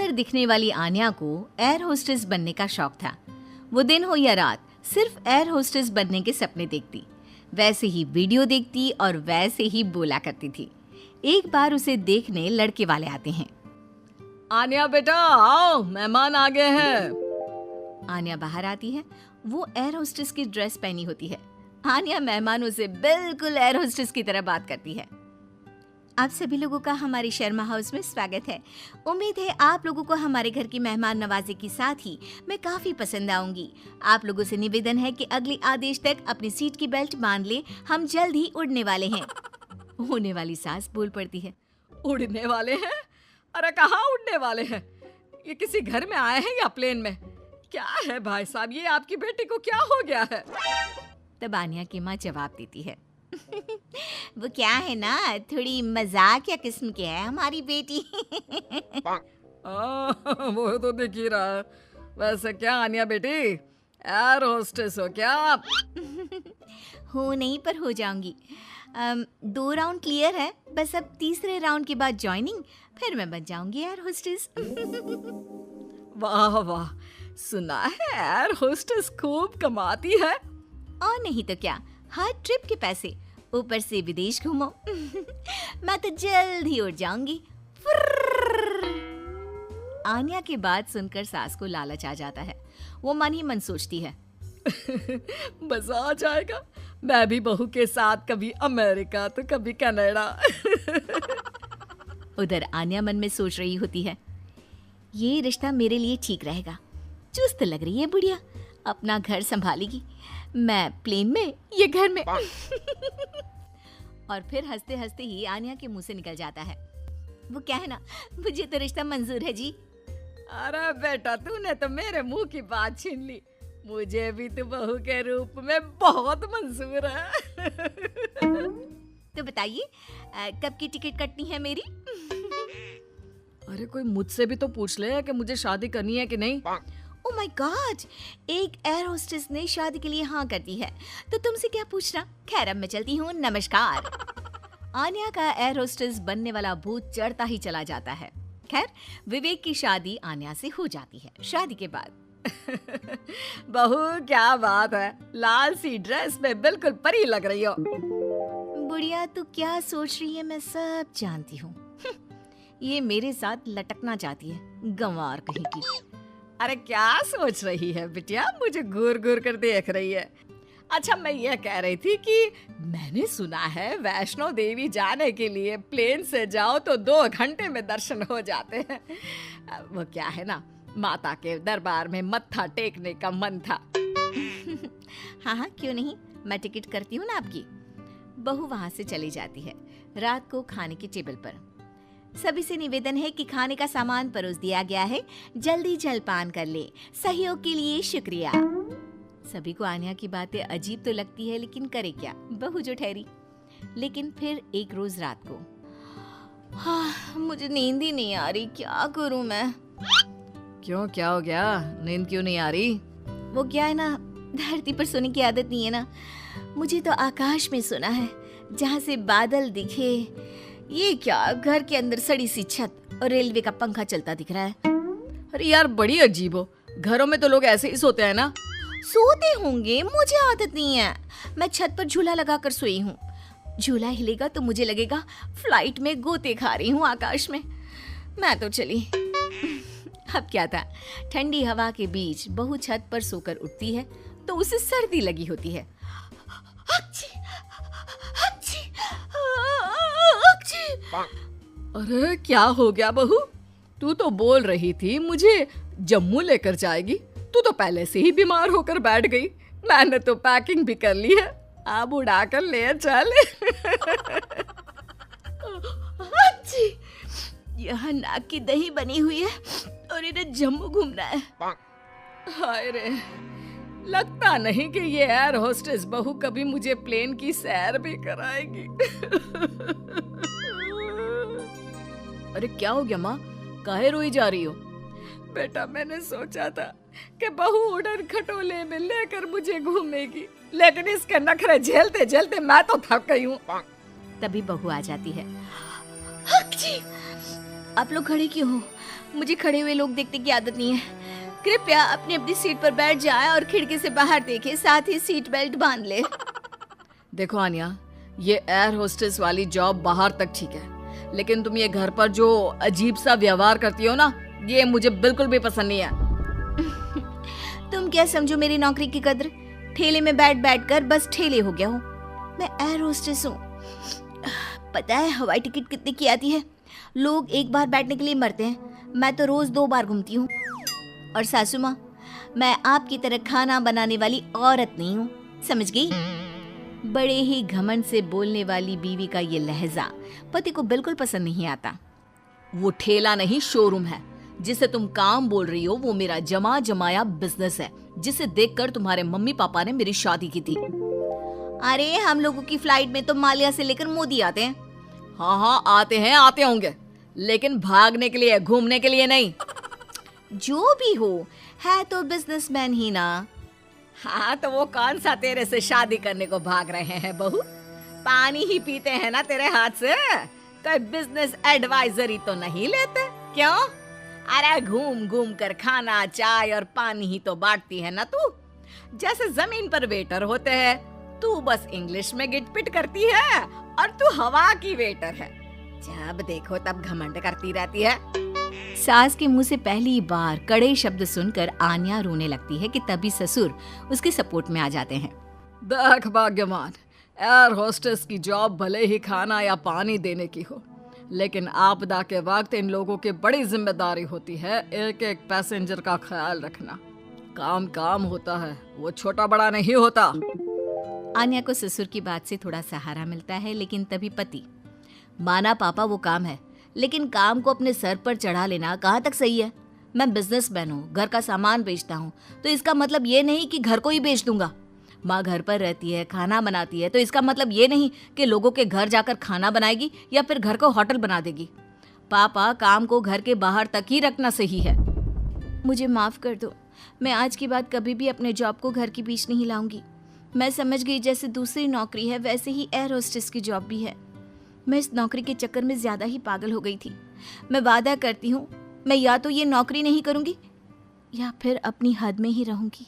सुंदर दिखने वाली आन्या को एयर होस्टेस बनने का शौक था। वो दिन हो या रात सिर्फ एयर होस्टेस बनने के सपने देखती, वैसे ही वीडियो देखती और वैसे ही बोला करती थी। एक बार उसे देखने लड़के वाले आते हैं। आन्या बेटा आओ, मेहमान आ गए हैं। आन्या बाहर आती है। वो एयर होस्टेस की ड्रेस पहनी होती है। आन्या मेहमानों से बिल्कुल एयर होस्टेस की तरह बात करती है। आप सभी लोगों का हमारे शर्मा हाउस में स्वागत है। उम्मीद है आप लोगों को हमारे घर की मेहमान नवाजी के साथ ही मैं काफी पसंद आऊंगी। आप लोगों से निवेदन है कि अगले आदेश तक अपनी सीट की बेल्ट बांध ले, हम जल्द ही उड़ने वाले हैं। होने वाली सास बोल पड़ती है। उड़ने वाले हैं? अरे कहाँ उड़ने वाले हैं? ये किसी घर में आए हैं या प्लेन में? क्या है भाई साहब, ये आपकी बेटी को क्या हो गया है? तब आन्या की माँ जवाब देती है। वो क्या है ना, थोड़ी मजाक या किस्म की है हमारी बेटी। वो तो दिख ही रहा है। वैसे क्या आन्या बेटी, एयर होस्टेस हो क्या आप? हो नहीं, पर हो जाऊंगी। 2 राउंड क्लियर है, बस अब तीसरे राउंड के बाद ज्वाइनिंग, फिर मैं बन जाऊंगी एयर होस्टेस। वाह वाह, सुना है एयर होस्टेस खूब कमाती है। और नहीं तो क्या, हर ट्रिप के पैसे, ऊपर से विदेश घूमो। मैं तो जल्द ही उड़ जाऊंगी। आन्या की बात सुनकर सास को लालच आ जाता है। वो मन ही मन सोचती है, मजा आ जाएगा, मैं भी बहू के साथ कभी अमेरिका तो कभी कनाडा। उधर आन्या मन में सोच रही होती है, ये रिश्ता मेरे लिए ठीक रहेगा। चुस्त लग रही है बुढ़िया, अपना घर संभालेगी, मैं प्लेन में, ये घर में। और फिर हंसते हंसते ही आन्या के मुंह से निकल जाता है, वो क्या है ना, मुझे तो रिश्ता मंजूर है जी। अरे बेटा, तूने तो मेरे मुंह की बात छीन ली। मुझे भी तो बहू के रूप में बहुत मंजूर है। तो बताइए कब की टिकट कटनी है मेरी? अरे कोई मुझसे भी तो पूछ ले कि मुझे शादी करनी है कि नहीं। ओह माय गॉड, एक एयर होस्टेस ने शादी के लिए हाँ कर दी है, तो तुमसे क्या पूछना। खैर अब मैं चलती हूँ, नमस्कार। आन्या का एयर होस्टेस बनने वाला भूत चढ़ता ही चला जाता है। खैर विवेक की शादी आन्या से हो जाती है। शादी के बाद बहू क्या बात है, लाल सी ड्रेस में बिल्कुल परी लग रही हो। बुढ़िया तू क्या सोच रही है मैं सब जानती हूँ। ये मेरे साथ लटकना चाहती है, गंवार कहीं की। अरे क्या सोच रही है बिटिया, मुझे घूर घूर कर देख रही है। अच्छा मैं ये कह रही थी कि मैंने सुना है वैष्णो देवी जाने के लिए प्लेन से जाओ तो 2 घंटे में दर्शन हो जाते हैं। वो क्या है ना, माता के दरबार में मत्था टेकने का मन था। हाँ हाँ क्यों नहीं, मैं टिकट करती हूँ ना आपकी। बहू वहाँ से चली जाती है। रात को खाने की टेबल पर सभी से निवेदन है कि खाने का सामान परोस दिया गया है, जल्दी जलपान कर ले। सहयोग के लिए शुक्रिया। सभी को आन्या की बातें अजीब तो लगती है, लेकिन करे क्या, बहू जो ठहरी। लेकिन फिर एक रोज रात को, हाँ मुझे नींद ही नहीं आ रही, क्या करूं मैं। क्यों, क्या हो गया, नींद क्यों नहीं आ रही? वो क्या है ना, धरती पर सोने की आदत नहीं है ना, मुझे तो आकाश में सोना है, जहाँ से बादल दिखे। ये क्या, घर के अंदर सड़ी सी छत और रेलवे का पंखा चलता दिख रहा है। अरे यार बड़ी अजीब हो, घरों में तो लोग ऐसे ही सोते हैं ना। सोते होंगे, मुझे आदत नहीं है। मैं छत पर झूला लगाकर सोई हूँ। झूला हिलेगा तो मुझे लगेगा फ्लाइट में गोते खा रही हूँ आकाश में। मैं तो चली। अब क्या था, ठंडी हवा के बीच बहू छत पर सोकर उठती है तो उसे सर्दी लगी होती है। अरे क्या हो गया बहू, तू तो बोल रही थी मुझे जम्मू लेकर जाएगी, तू तो पहले से ही बीमार होकर बैठ गई। मैंने तो पैकिंग भी कर ली है, अब उड़ा कर ले चल। यहाँ नाक की दही बनी हुई है और इन्हें जम्मू घूमना है। हाय रे, लगता नहीं कि ये एयर होस्टेस बहू कभी मुझे प्लेन की सैर भी कराएगी। अरे क्या हो गया माँ, काहे रोई जा रही हो? बेटा मैंने सोचा था कि बहू उड़न खटोले में लेकर मुझे घूमेगी, लेकिन इसके नखरे झेलते झेलते मैं तो थक गई हूँ। तभी बहू आ जाती है। आप लोग खड़े क्यों हो? मुझे खड़े हुए लोग देखने की आदत नहीं है। कृपया अपनी अपनी सीट पर बैठ जाए और खिड़की से बाहर देखे, साथ ही सीट बेल्ट बांध ले। देखो आनिया, ये एयर होस्टेस वाली जॉब बाहर तक ठीक है, लेकिन तुम ये घर पर जो अजीब सा व्यवहार करती हो ना, ये मुझे बिल्कुल भी पसंद नहीं है। तुम क्या समझो मेरी नौकरी की कद्र? ठेले में बैठ बैठ कर बस ठेले हो गया हूँ। मैं एयर होस्टेस हूँ। पता है हवाई टिकट कितने की आती है? लोग एक बार बैठने के लिए मरते हैं, मैं तो रोज 2 बार घूमती हूँ। और सासू माँ, मैं आपकी तरह खाना बनाने वाली औरत नहीं हूँ, समझ गई? बड़े ही घमंड से बोलने वाली बीवी का ये लहजा पति को बिल्कुल पसंद नहीं आता। वो ठेला नहीं, शोरूम है। जिसे तुम काम बोल रही हो वो मेरा जमा जमाया बिजनेस है, जिसे देखकर तुम्हारे मम्मी पापा ने मेरी शादी की थी। अरे हम लोगों की फ्लाइट में तो मालिया से लेकर मोदी आते हैं। हाँ आते होंगे, लेकिन भागने के लिए, घूमने के लिए नहीं। जो भी हो, है तो बिजनेसमैन ही ना। हाँ तो वो कौन सा तेरे से शादी करने को भाग रहे हैं बहू? पानी ही पीते हैं ना तेरे हाथ से, कोई बिजनेस एडवाइजरी तो नहीं लेते क्यों? अरे घूम घूम कर खाना, चाय और पानी ही तो बांटती है ना तू। जैसे जमीन पर वेटर होते हैं, तू बस इंग्लिश में गिटपिट करती है और तू हवा की वेटर है। जब देखो तब घमंड करती रहती है। सास के मुंह से पहली बार कड़े शब्द सुनकर आन्या रोने लगती है कि तभी ससुर उसके सपोर्ट में आ जाते हैं। देख भाग्यवान, एयर होस्टेस की जॉब भले ही खाना या पानी देने की हो, लेकिन आपदा के वक्त इन लोगों की बड़ी जिम्मेदारी होती है एक एक पैसेंजर का ख्याल रखना। काम काम होता है, वो छोटा बड़ा नहीं होता। आन्या को ससुर की बात से थोड़ा सहारा मिलता है, लेकिन तभी पति, माना पापा वो काम है, लेकिन काम को अपने सर पर चढ़ा लेना कहाँ तक सही है? मैं बिजनेसमैन हूँ, घर का सामान बेचता हूँ, तो इसका मतलब ये नहीं कि घर को ही बेच दूंगा। माँ घर पर रहती है, खाना बनाती है, तो इसका मतलब ये नहीं कि लोगों के घर जाकर खाना बनाएगी या फिर घर को होटल बना देगी। पापा, काम को घर के बाहर तक ही रखना सही है। मुझे माफ कर दो, मैं आज के बाद कभी भी अपने जॉब को घर के बीच नहीं लाऊंगी। मैं समझ गई जैसे दूसरी नौकरी है वैसे ही एयर होस्टेस की जॉब भी है। मैं इस नौकरी के चक्कर में ज्यादा ही पागल हो गई थी। मैं वादा करती हूँ, मैं या तो ये नौकरी नहीं करूंगी या फिर अपनी हद में ही रहूंगी।